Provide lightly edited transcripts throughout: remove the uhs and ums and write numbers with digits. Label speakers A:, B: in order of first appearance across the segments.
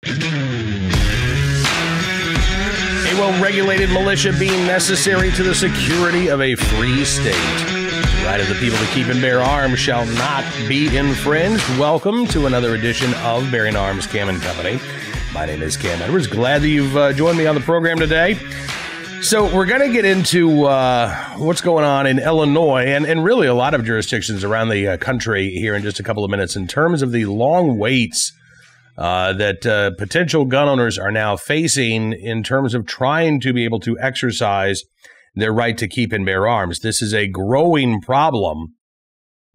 A: A well-regulated militia being necessary to the security of a free state. The right of the people to keep and bear arms shall not be infringed. Welcome to another edition of Bearing Arms Cam & Company. My name is Cam Edwards. Glad that you've joined me on the program today. So we're going to get into what's going on in Illinois and really a lot of jurisdictions around the country here in just a couple of minutes in terms of the long waits that potential gun owners are now facing in terms of trying to be able to exercise their right to keep and bear arms. This is a growing problem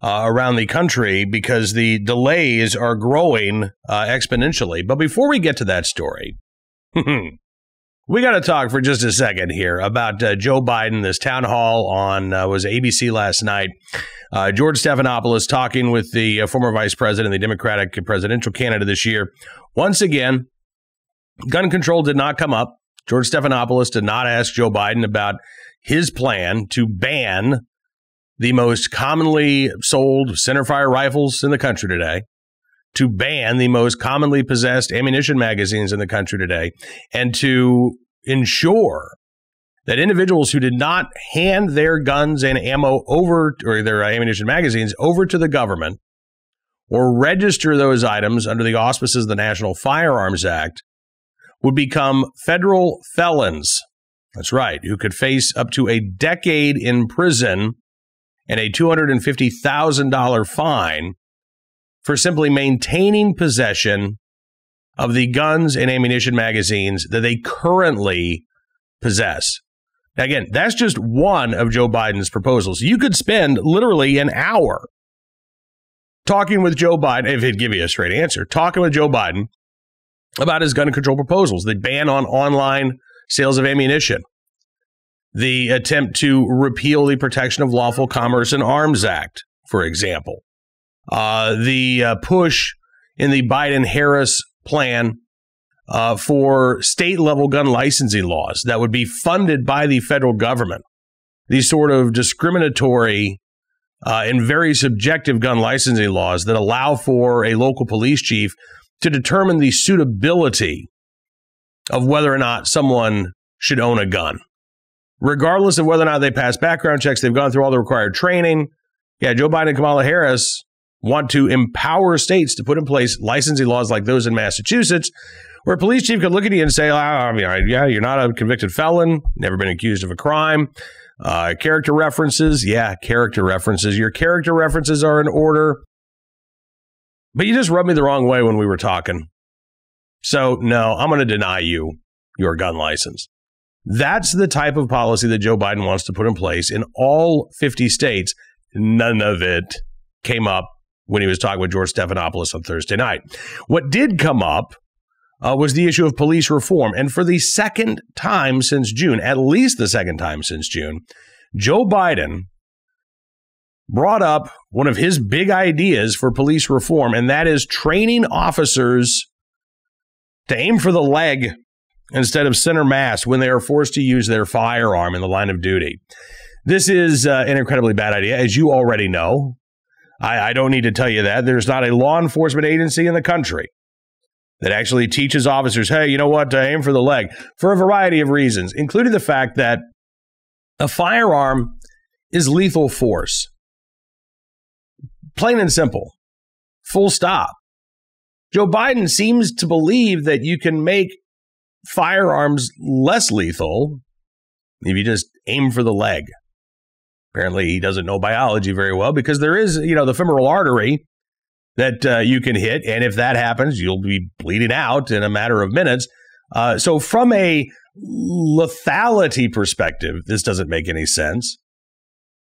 A: around the country because the delays are growing exponentially. But before we get to that story, we got to talk for just a second here about Joe Biden, this town hall on was ABC last night. George Stephanopoulos talking with the former vice president, the Democratic presidential candidate this year. Once again, gun control did not come up. George Stephanopoulos did not ask Joe Biden about his plan to ban the most commonly sold centerfire rifles in the country today, to ban the most commonly possessed ammunition magazines in the country today, and to ensure that individuals who did not hand their guns and ammo over, or their ammunition magazines over to the government, or register those items under the auspices of the National Firearms Act, would become federal felons. That's right, who could face up to a decade in prison and a $250,000 fine for simply maintaining possession of the guns and ammunition magazines that they currently possess. Now, again, that's just one of Joe Biden's proposals. You could spend literally an hour talking with Joe Biden, if he'd give you a straight answer, talking with Joe Biden about his gun control proposals, the ban on online sales of ammunition, the attempt to repeal the Protection of Lawful Commerce in Arms Act, for example. The push in the Biden-Harris plan for state-level gun licensing laws that would be funded by the federal government. These sort of discriminatory and very subjective gun licensing laws that allow for a local police chief to determine the suitability of whether or not someone should own a gun. Regardless of whether or not they pass background checks, they've gone through all the required training. Yeah, Joe Biden and Kamala Harris want to empower states to put in place licensing laws like those in Massachusetts, where a police chief could look at you and say, yeah, you're not a convicted felon, never been accused of a crime. Character references, yeah, character references. Your character references are in order. But you just rubbed me the wrong way when we were talking. So, no, I'm going to deny you your gun license. That's the type of policy that Joe Biden wants to put in place in all 50 states. None of it came up when he was talking with George Stephanopoulos on Thursday night. What did come up was the issue of police reform. And for the second time since June, at least the second time since June, Joe Biden brought up one of his big ideas for police reform, and that is training officers to aim for the leg instead of center mass when they are forced to use their firearm in the line of duty. This is an incredibly bad idea, as you already know. I don't need to tell you that. There's not a law enforcement agency in the country that actually teaches officers, hey, you know what, aim for the leg, for a variety of reasons, including the fact that a firearm is lethal force. Plain and simple. Full stop. Joe Biden seems to believe that you can make firearms less lethal if you just aim for the leg. Apparently, he doesn't know biology very well because there is, the femoral artery that you can hit. And if that happens, you'll be bleeding out in a matter of minutes. So from a lethality perspective, this doesn't make any sense.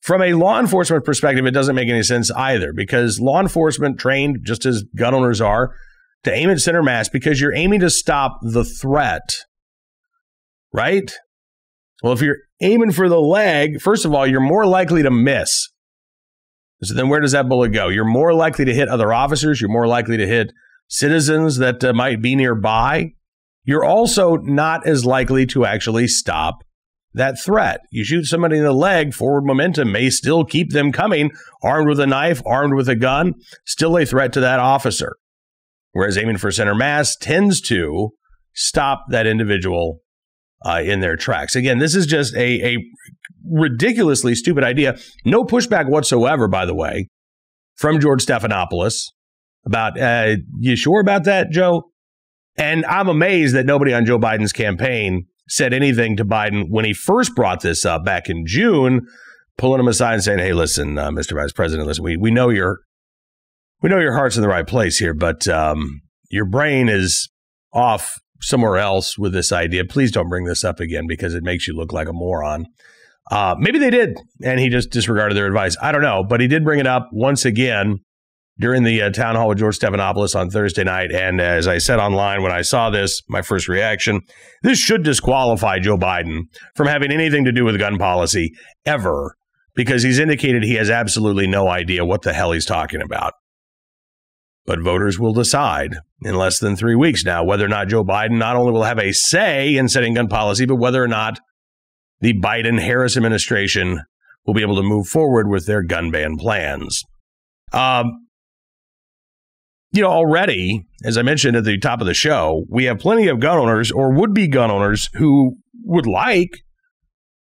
A: From a law enforcement perspective, it doesn't make any sense either, because law enforcement trained, just as gun owners are, to aim at center mass because you're aiming to stop the threat, right? Well, if you're aiming for the leg, first of all, you're more likely to miss. So then where does that bullet go? You're more likely to hit other officers. You're more likely to hit citizens that might be nearby. You're also not as likely to actually stop that threat. You shoot somebody in the leg, forward momentum may still keep them coming, armed with a knife, armed with a gun, still a threat to that officer. whereas aiming for center mass tends to stop that individual in their tracks. Again, this is just a ridiculously stupid idea. No pushback whatsoever, by the way, from George Stephanopoulos about, you sure about that, Joe? And I'm amazed that nobody on Joe Biden's campaign said anything to Biden when he first brought this up back in June, pulling him aside and saying, hey, listen, Mr. Vice President, listen, we know your heart's in the right place here, but your brain is off somewhere else with this idea. Please don't bring this up again because it makes you look like a moron. Maybe they did, and he just disregarded their advice. I don't know, but he did bring it up once again during the town hall with George Stephanopoulos on Thursday night. And as I said online when I saw this, my first reaction, this should disqualify Joe Biden from having anything to do with gun policy ever, because he's indicated he has absolutely no idea what the hell he's talking about. But voters will decide in less than 3 weeks now whether or not Joe Biden not only will have a say in setting gun policy, but whether or not the Biden-Harris administration will be able to move forward with their gun ban plans. Already, as I mentioned at the top of the show, we have plenty of gun owners or would-be gun owners who would like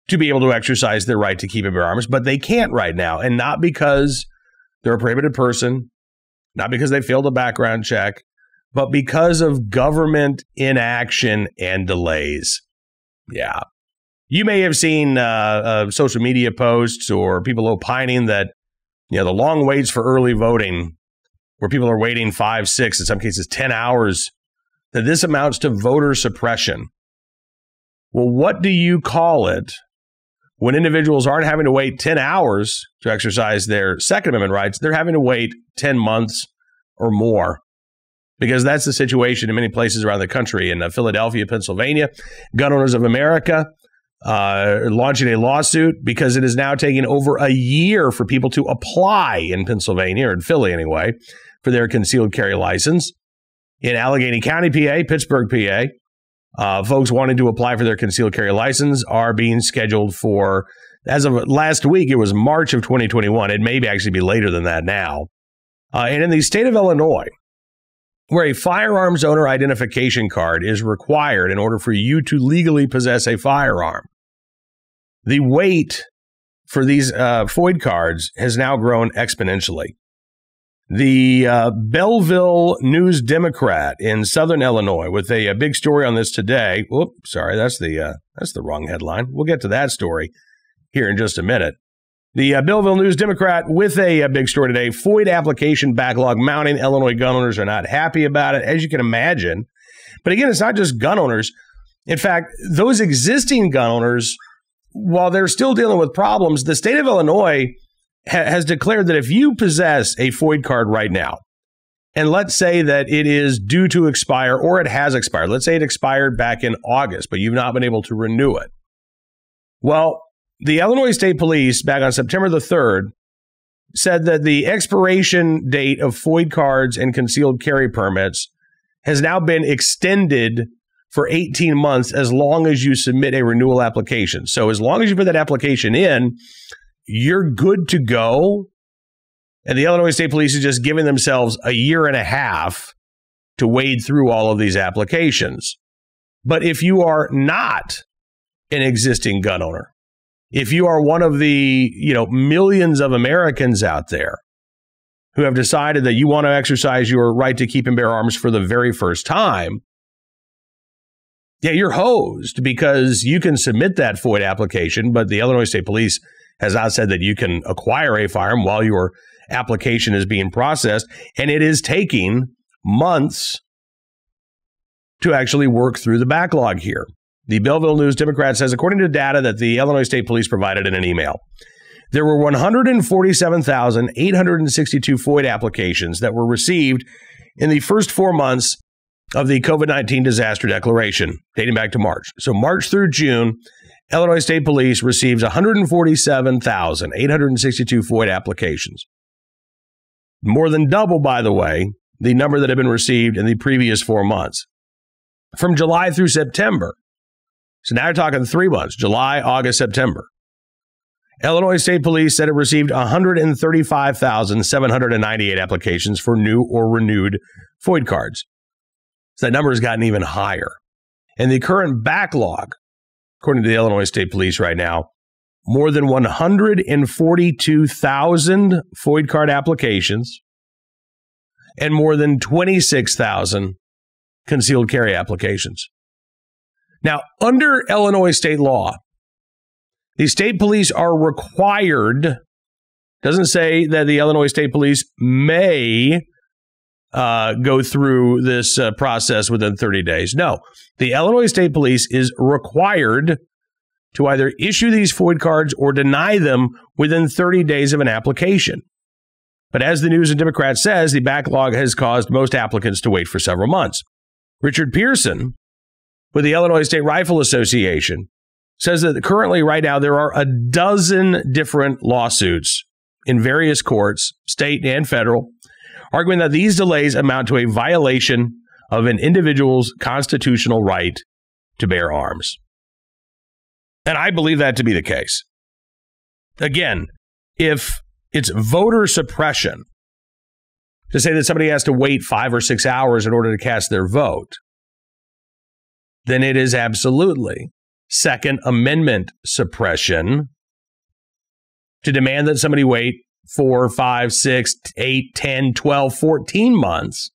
A: to be able to exercise their right to keep and bear arms, but they can't right now. And not because they're a prohibited person, not because they failed a background check, but because of government inaction and delays. Yeah. You may have seen social media posts or people opining that, the long waits for early voting, where people are waiting 5, 6, in some cases 10 hours, that this amounts to voter suppression. Well, what do you call it when individuals aren't having to wait 10 hours to exercise their Second Amendment rights? They're having to wait 10 months or more, because that's the situation in many places around the country. In Philadelphia, Pennsylvania, Gun Owners of America launching a lawsuit because it is now taking over a year for people to apply in Pennsylvania, or in Philly anyway, for their concealed carry license. In Allegheny County, PA, Pittsburgh, PA, folks wanting to apply for their concealed carry license are being scheduled for, as of last week, it was March of 2021. It may actually be later than that now. And in the state of Illinois, where a firearms owner identification card is required in order for you to legally possess a firearm, the wait for these FOID cards has now grown exponentially. The Belleville News Democrat in Southern Illinois, with a big story on this today. Whoop, sorry, that's the wrong headline. We'll get to that story here in just a minute. The Belleville News Democrat with a big story today. FOID application backlog mounting. Illinois gun owners are not happy about it, as you can imagine. But again, it's not just gun owners. In fact, those existing gun owners, while they're still dealing with problems, the state of Illinois has declared that if you possess a FOID card right now, and let's say that it is due to expire or it has expired, let's say it expired back in August, but you've not been able to renew it. Well, the Illinois State Police, back on September the 3rd, said that the expiration date of FOID cards and concealed carry permits has now been extended for 18 months as long as you submit a renewal application. So as long as you put that application in, you're good to go. And the Illinois State Police is just giving themselves a year and a half to wade through all of these applications. But if you are not an existing gun owner, if you are one of the, millions of Americans out there who have decided that you want to exercise your right to keep and bear arms for the very first time, you're hosed, because you can submit that FOID application, but the Illinois State Police has not said that you can acquire a firearm while your application is being processed, and it is taking months to actually work through the backlog here. The Belleville News Democrat says, according to data that the Illinois State Police provided in an email, there were 147,862 FOID applications that were received in the first 4 months of the COVID-19 disaster declaration, dating back to March. So March through June, Illinois State Police receives 147,862 FOID applications. More than double, by the way, the number that had been received in the previous 4 months. From July through September, so now you're talking 3 months, July, August, September. Illinois State Police said it received 135,798 applications for new or renewed FOID cards. So that number has gotten even higher. And the current backlog, according to the Illinois State Police right now, more than 142,000 FOID card applications and more than 26,000 concealed carry applications. Now, under Illinois state law, the state police are required, doesn't say that the Illinois State Police may go through this process within 30 days. No, the Illinois State Police is required to either issue these FOID cards or deny them within 30 days of an application. But as the News and Democrat says, the backlog has caused most applicants to wait for several months. Richard Pearson, with the Illinois State Rifle Association, says that currently, right now, there are a dozen different lawsuits in various courts, state and federal, arguing that these delays amount to a violation of an individual's constitutional right to bear arms. And I believe that to be the case. Again, if it's voter suppression to say that somebody has to wait 5 or 6 hours in order to cast their vote, then it is absolutely Second Amendment suppression to demand that somebody wait 4, 5, 6, 8, 10, 12, 14 months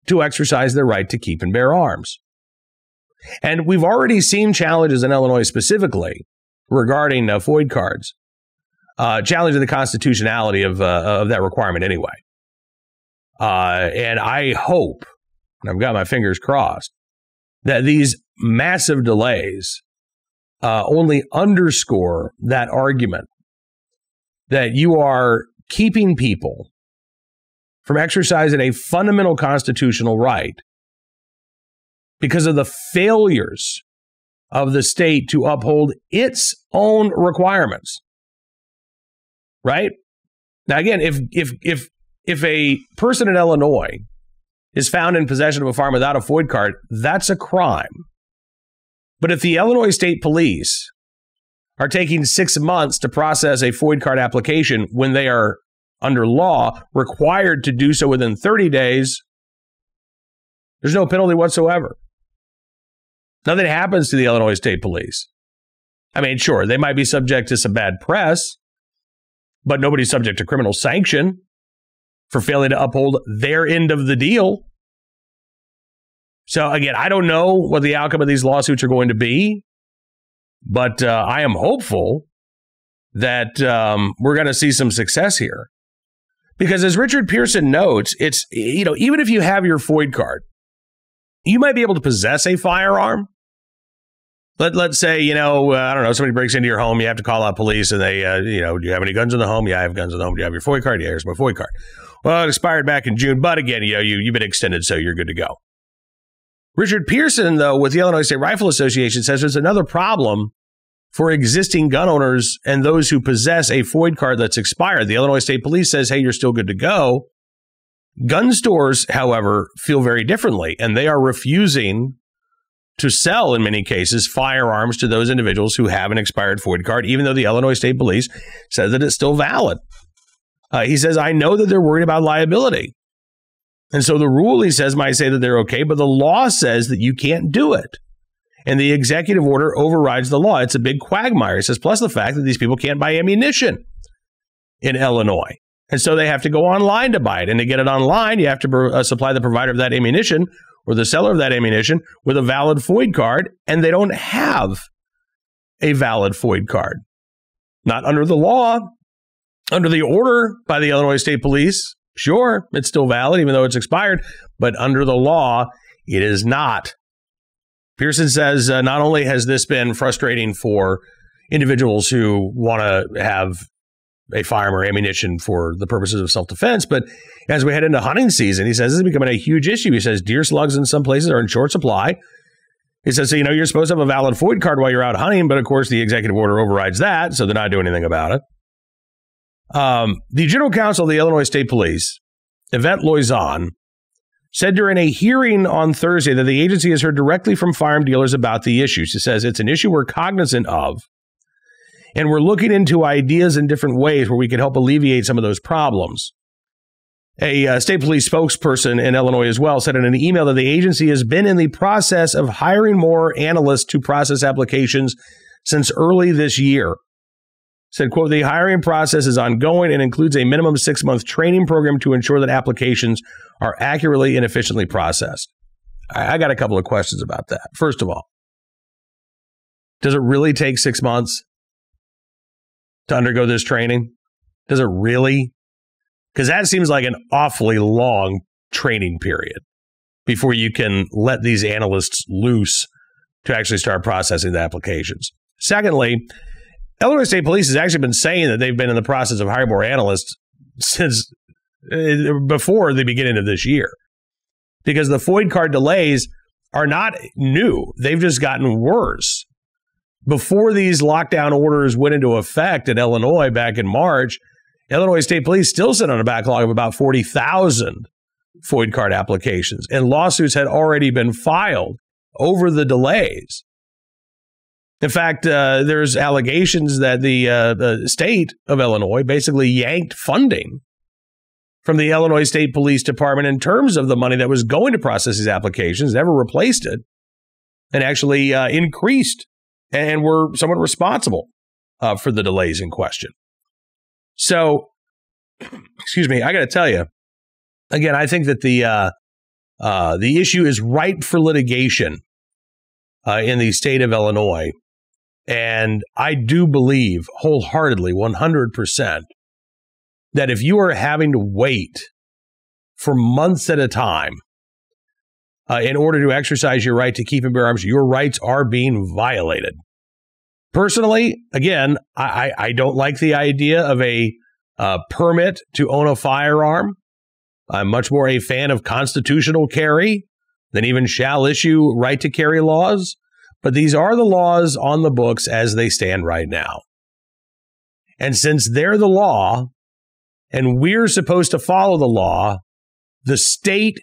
A: to exercise their right to keep and bear arms. And we've already seen challenges in Illinois specifically regarding FOID cards, challenging the constitutionality of that requirement anyway. And I hope, and I've got my fingers crossed, that these massive delays only underscore that argument that you are keeping people from exercising a fundamental constitutional right because of the failures of the state to uphold its own requirements. Right? Now, again, if a person in Illinois is found in possession of a firearm without a FOID card, that's a crime. But if the Illinois State Police are taking 6 months to process a FOID card application when they are, under law, required to do so within 30 days, there's no penalty whatsoever. Nothing happens to the Illinois State Police. I mean, sure, they might be subject to some bad press, but nobody's subject to criminal sanction for failing to uphold their end of the deal. So again, I don't know what the outcome of these lawsuits are going to be, but I am hopeful that we're going to see some success here. Because as Richard Pearson notes, it's, even if you have your FOID card, you might be able to possess a firearm. Let's say, I don't know, somebody breaks into your home, you have to call out police, and they, do you have any guns in the home? Yeah, I have guns in the home. Do you have your FOID card? Yeah, here's my FOID card. Well, it expired back in June, but again, you've been extended, so you're good to go. Richard Pearson, though, with the Illinois State Rifle Association, says there's another problem for existing gun owners and those who possess a FOID card that's expired. The Illinois State Police says, hey, you're still good to go. Gun stores, however, feel very differently, and they are refusing to sell, in many cases, firearms to those individuals who have an expired FOID card, even though the Illinois State Police says that it's still valid. He says, I know that they're worried about liability. And so the rule, he says, might say that they're okay, but the law says that you can't do it. And the executive order overrides the law. It's a big quagmire. He says, plus the fact that these people can't buy ammunition in Illinois. And so they have to go online to buy it. And to get it online, you have to supply the provider of that ammunition or the seller of that ammunition with a valid FOID card. And they don't have a valid FOID card. Not under the law. Under the order by the Illinois State Police, sure, it's still valid, even though it's expired. But under the law, it is not. Pearson says not only has this been frustrating for individuals who want to have a firearm or ammunition for the purposes of self-defense, but as we head into hunting season, he says this is becoming a huge issue. He says deer slugs in some places are in short supply. He says, so, you're supposed to have a valid FOID card while you're out hunting, but of course the executive order overrides that, so they're not doing anything about it. The General Counsel of the Illinois State Police, Yvette Loizon, said during a hearing on Thursday that the agency has heard directly from firearm dealers about the issue. She says it's an issue we're cognizant of, and we're looking into ideas in different ways where we can help alleviate some of those problems. A state police spokesperson in Illinois as well said in an email that the agency has been in the process of hiring more analysts to process applications since early this year. Said, quote, the hiring process is ongoing and includes a minimum 6-month training program to ensure that applications are accurately and efficiently processed. I got a couple of questions about that. First of all, does it really take 6 months to undergo this training? Does it really? Because that seems like an awfully long training period before you can let these analysts loose to actually start processing the applications. Secondly, Illinois State Police has actually been saying that they've been in the process of hiring more analysts since before the beginning of this year, because the FOID card delays are not new. They've just gotten worse. Before these lockdown orders went into effect in Illinois back in March, Illinois State Police still sit on a backlog of about 40,000 FOID card applications, and lawsuits had already been filed over the delays. In fact, there's allegations that the state of Illinois basically yanked funding from the Illinois State Police Department in terms of the money that was going to process these applications, never replaced it, and actually increased and were somewhat responsible for the delays in question. So, excuse me, I got to tell you, again, I think that the issue is ripe for litigation in the state of Illinois. And I do believe wholeheartedly, 100%, that if you are having to wait for months at a time in order to exercise your right to keep and bear arms, your rights are being violated. Personally, again, I don't like the idea of a permit to own a firearm. I'm much more a fan of constitutional carry than even shall issue right to carry laws. But these are the laws on the books as they stand right now. And since they're the law and we're supposed to follow the law, the state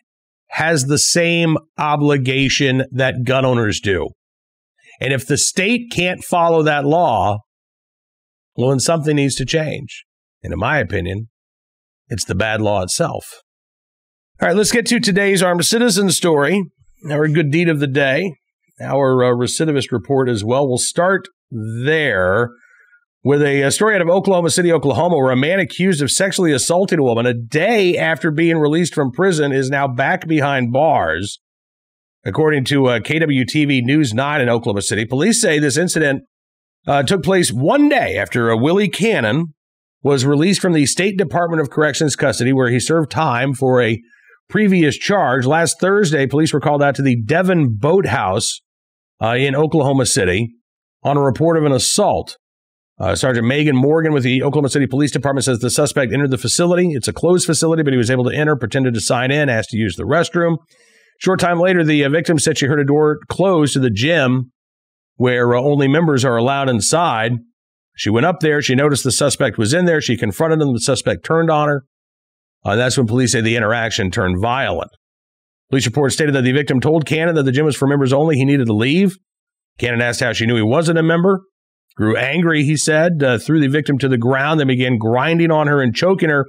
A: has the same obligation that gun owners do. And if the state can't follow that law, well, then something needs to change. And in my opinion, it's the bad law itself. All right, let's get to today's armed citizen story, our good deed of the day. Our recidivist report as well. We'll start there with a story out of Oklahoma City, Oklahoma, where a man accused of sexually assaulting a woman a day after being released from prison is now back behind bars. According to KWTV News 9 in Oklahoma City, police say this incident took place one day after Willie Cannon was released from the State Department of Corrections custody, where he served time for a previous charge. Last Thursday, police were called out to the Devon Boathouse in Oklahoma City on a report of an assault. Sergeant Megan Morgan with the Oklahoma City Police Department says the suspect entered the facility. It's a closed facility, but he was able to enter, pretended to sign in, asked to use the restroom. Short time later, the victim said she heard a door close to the gym where only members are allowed inside. She went up there. She noticed the suspect was in there. She confronted him. The suspect turned on her. That's when police say the interaction turned violent. Police report stated that the victim told Cannon that the gym was for members only. He needed to leave. Cannon asked how she knew he wasn't a member. Grew angry, he said, threw the victim to the ground, then began grinding on her and choking her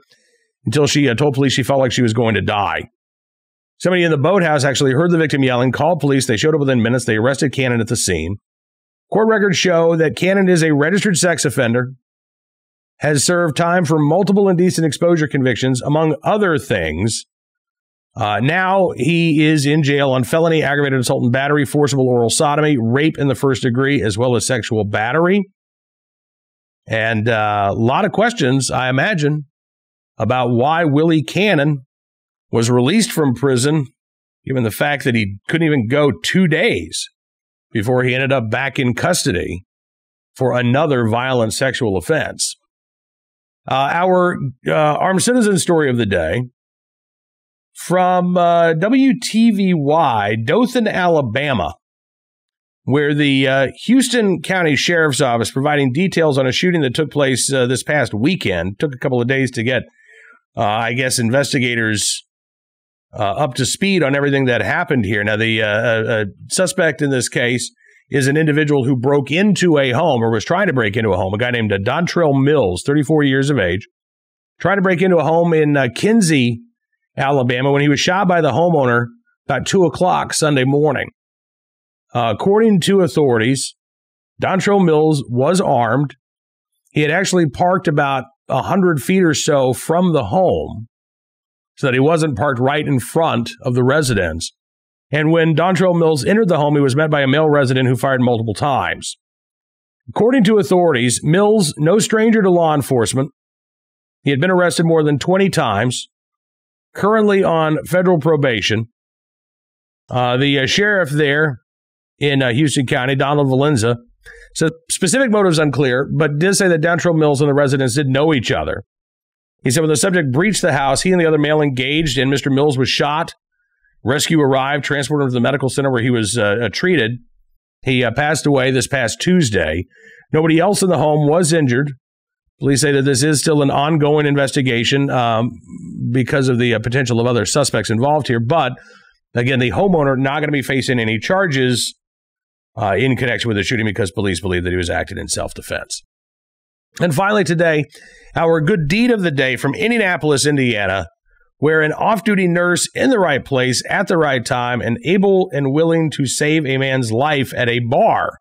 A: until she told police she felt like she was going to die. Somebody in the boathouse actually heard the victim yelling, called police. They showed up within minutes. They arrested Cannon at the scene. Court records show that Cannon is a registered sex offender, has served time for multiple indecent exposure convictions, among other things. Now he is in jail on felony aggravated assault and battery, forcible oral sodomy, rape in the first degree, as well as sexual battery. And a lot of questions, I imagine, about why Willie Cannon was released from prison, given the fact that he couldn't even go 2 days before he ended up back in custody for another violent sexual offense. Our armed citizen story of the day from WTVY, Dothan, Alabama, where the Houston County Sheriff's Office providing details on a shooting that took place this past weekend. Took a couple of days to get, investigators up to speed on everything that happened here. Now, the suspect in this case is an individual who broke into a home, or was trying to break into a home, a guy named Dontrell Mills, 34 years of age, trying to break into a home in Kinsey Alabama, when he was shot by the homeowner about 2 o'clock Sunday morning. According to authorities, Dontrell Mills was armed. He had actually parked about 100 feet or so from the home so that he wasn't parked right in front of the residence. And when Dontrell Mills entered the home, he was met by a male resident who fired multiple times. According to authorities, Mills, no stranger to law enforcement, he had been arrested more than 20 times, currently on federal probation. The sheriff there in Houston County, Donald Valenza, said specific motives unclear, but did say that Dontrell Mills and the residents did know each other. He said when the subject breached the house, he and the other male engaged, and Mr. Mills was shot. Rescue arrived, transported him to the medical center where he was treated. He passed away this past Tuesday. Nobody else in the home was injured. Police say that this is still an ongoing investigation because of the potential of other suspects involved here. But, again, the homeowner not going to be facing any charges in connection with the shooting because police believe that he was acting in self-defense. And finally today, our good deed of the day from Indianapolis, Indiana, where an off-duty nurse in the right place at the right time and able and willing to save a man's life at a bar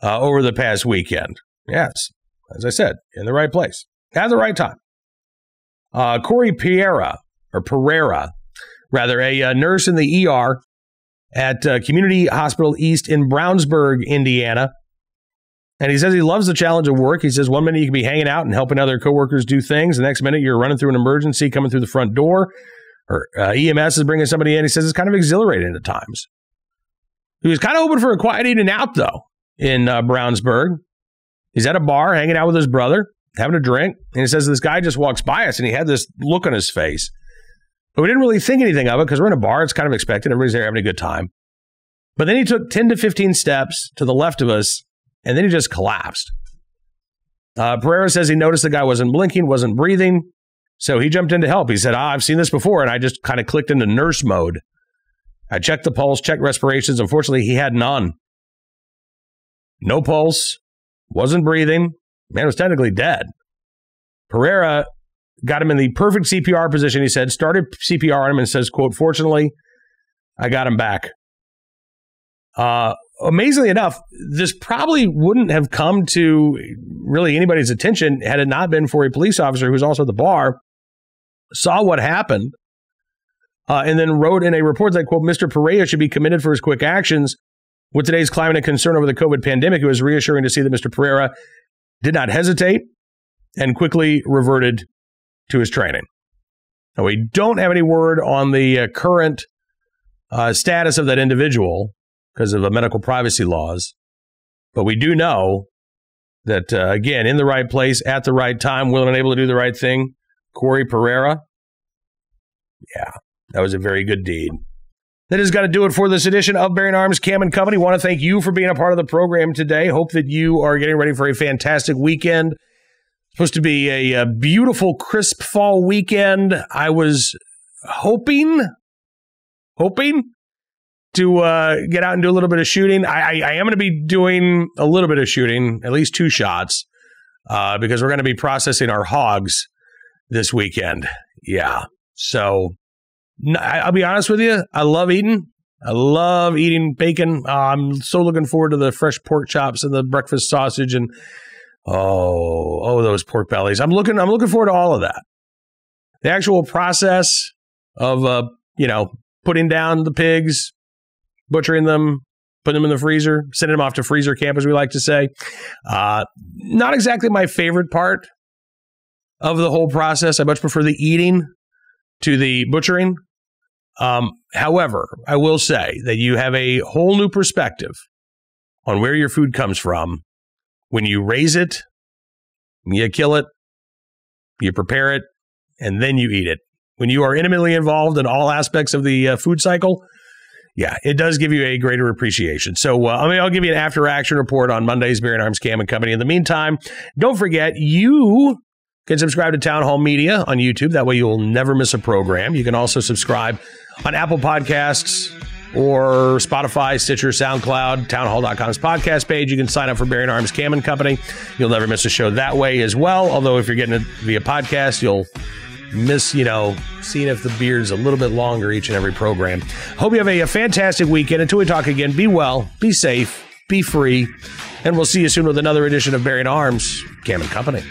A: over the past weekend. Yes, as I said, in the right place at the right time. Corey Pereira, a nurse in the ER at Community Hospital East in Brownsburg, Indiana. And he says he loves the challenge of work. He says 1 minute you can be hanging out and helping other coworkers do things. The next minute you're running through an emergency, coming through the front door, or EMS is bringing somebody in. He says it's kind of exhilarating at times. He was kind of hoping for a quiet evening out, though, in Brownsburg. He's at a bar hanging out with his brother, having a drink. And he says this guy just walks by us and he had this look on his face. But we didn't really think anything of it because we're in a bar. It's kind of expected. Everybody's there having a good time. But then he took 10 to 15 steps to the left of us, and then he just collapsed. Pereira says he noticed the guy wasn't blinking, wasn't breathing, so he jumped in to help. He said, I've seen this before, and I just kind of clicked into nurse mode. I checked the pulse, checked respirations. Unfortunately, he had none. No pulse, wasn't breathing. Man was technically dead. Pereira got him in the perfect CPR position, he said, started CPR on him and says, quote, fortunately, I got him back. Amazingly enough, this probably wouldn't have come to really anybody's attention had it not been for a police officer who was also at the bar, saw what happened, and then wrote in a report that, quote, Mr. Pereira should be commended for his quick actions. With today's climate and concern over the COVID pandemic, it was reassuring to see that Mr. Pereira did not hesitate and quickly reverted to his training. Now, we don't have any word on the current status of that individual because of medical privacy laws. But we do know that, again, in the right place, at the right time, willing and able to do the right thing, Corey Pereira, yeah, that was a very good deed. That is going to do it for this edition of Bearing Arms Cam & Company. Want to thank you for being a part of the program today. Hope that you are getting ready for a fantastic weekend. Supposed to be a beautiful, crisp fall weekend. I was hoping to get out and do a little bit of shooting. I am going to be doing a little bit of shooting, at least 2 shots, because we're going to be processing our hogs this weekend. Yeah. So I'll be honest with you. I love eating. I love eating bacon. I'm so looking forward to the fresh pork chops and the breakfast sausage and those pork bellies. I'm looking forward to all of that. The actual process of putting down the pigs, butchering them, putting them in the freezer, sending them off to freezer camp, as we like to say. Not exactly my favorite part of the whole process. I much prefer the eating to the butchering. However, I will say that you have a whole new perspective on where your food comes from when you raise it, you kill it, you prepare it, and then you eat it. When you are intimately involved in all aspects of the food cycle, yeah, it does give you a greater appreciation. So, I'll give you an after-action report on Monday's Bearing Arms Cam & Company. In the meantime, don't forget, you can subscribe to Town Hall Media on YouTube. That way you'll never miss a program. You can also subscribe on Apple Podcasts or Spotify, Stitcher, SoundCloud, townhall.com's podcast page. You can sign up for Bearing Arms Cam & Company. You'll never miss a show that way as well. Although if you're getting it via podcast, you'll miss, seeing if the beard's a little bit longer each and every program. Hope you have a fantastic weekend. Until we talk again, be well, be safe, be free, and we'll see you soon with another edition of Bearing Arms, Cam & Company.